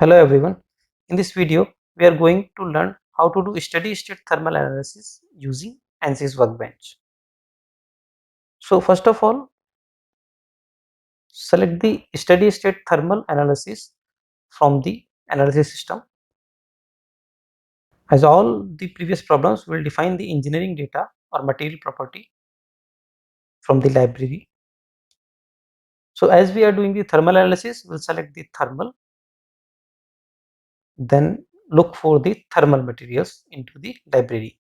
Hello everyone. In this video, we are going to learn how to do steady state thermal analysis using ANSYS Workbench. So first of all, select the steady state thermal analysis from the analysis system. As all the previous problems will define the engineering data or material property from the library. So as we are doing the thermal analysis, we'll select the thermal, then look for the thermal materials into the library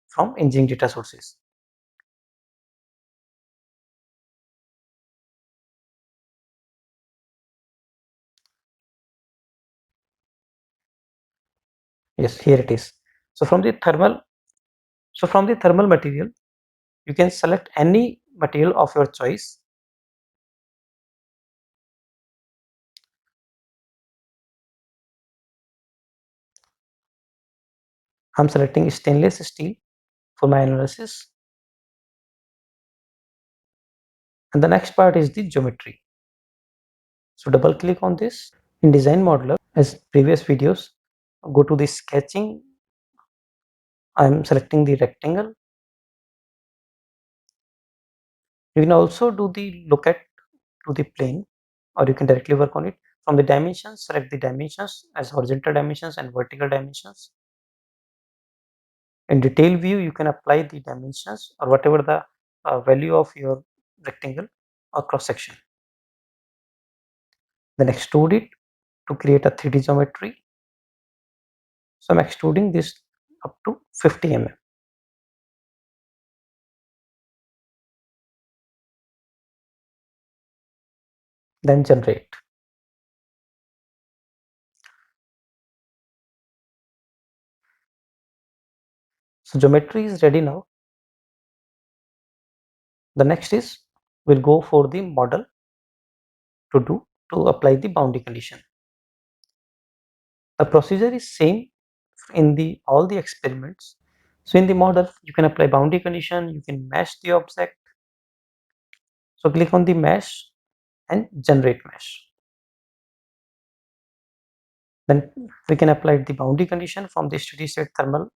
from engineering data sources. Yes, here it is. So from the thermal material, you can select any material of your choice. I'm selecting stainless steel for my analysis. And the next part is the geometry. So double click on this. In design modeler, as previous videos, go to the sketching. I'm selecting the rectangle. You can also do the look at to the plane, or you can directly work on it. From the dimensions, select the dimensions as horizontal dimensions and vertical dimensions. In detail view, you can apply the dimensions or whatever the value of your rectangle or cross section. Then extrude it to create a 3D geometry. So I'm extruding this up to 50 mm. Then generate. So geometry is ready now. The next is we'll go for the model to apply the boundary condition. The procedure is same in the all the experiments. So in the model, you can apply boundary condition, you can mesh the object. So click on the mesh and generate mesh. Then we can apply the boundary condition from the steady state thermal.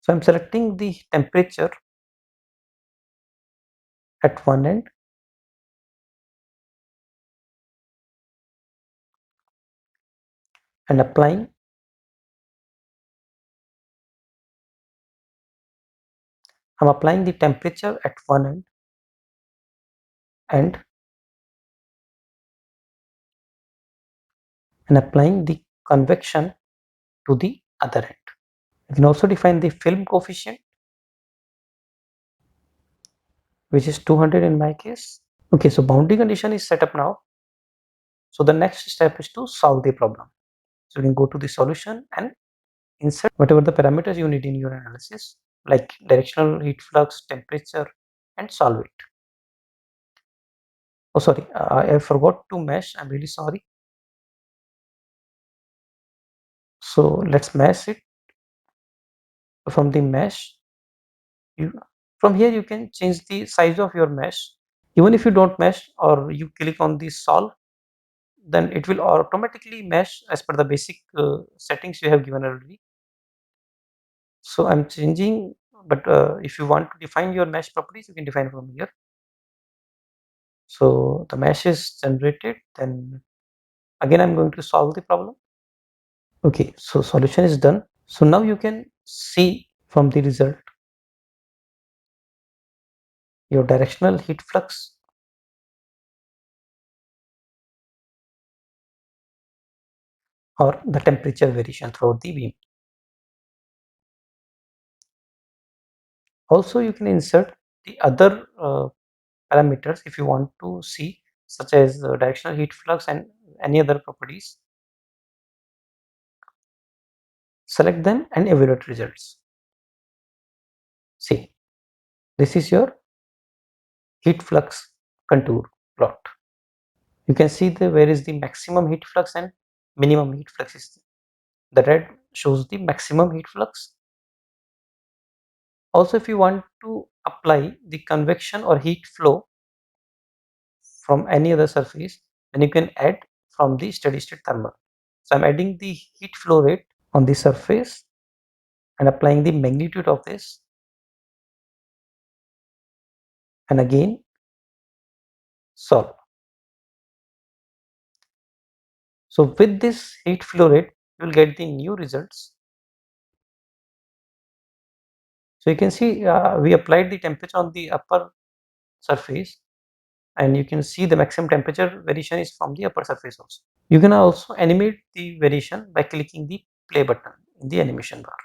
So I'm selecting the temperature at one end and I'm applying the temperature at one end and applying the convection to the other end. You can also define the film coefficient, which is 200 in my case. Okay, so boundary condition is set up now. So the next step is to solve the problem. So you can go to the solution and insert whatever the parameters you need in your analysis, like directional heat flux, temperature, and solve it. Oh, sorry, I forgot to mesh. I'm really sorry. So let's mesh it. From the mesh, from here you can change the size of your mesh. Even if you don't mesh or you click on the solve, then it will automatically mesh as per the basic settings you have given already. So I'm changing, but if you want to define your mesh properties, you can define from here. So the mesh is generated, then again I'm going to solve the problem. Okay, so solution is done. So now you can see from the result your directional heat flux or the temperature variation throughout the beam. Also you can insert the other parameters if you want to see, such as directional heat flux and any other properties. Select them and evaluate results. See, this is your heat flux contour plot. You can see where is the maximum heat flux and minimum heat flux is. The red shows the maximum heat flux. Also, if you want to apply the convection or heat flow from any other surface, then you can add from the steady state thermal. So I'm adding the heat flow rate on the surface and applying the magnitude of this, and again solve. So with this heat flow rate, you will get the new results. So you can see we applied the temperature on the upper surface, and you can see the maximum temperature variation is from the upper surface also. You can also animate the variation by clicking the play button in the animation bar.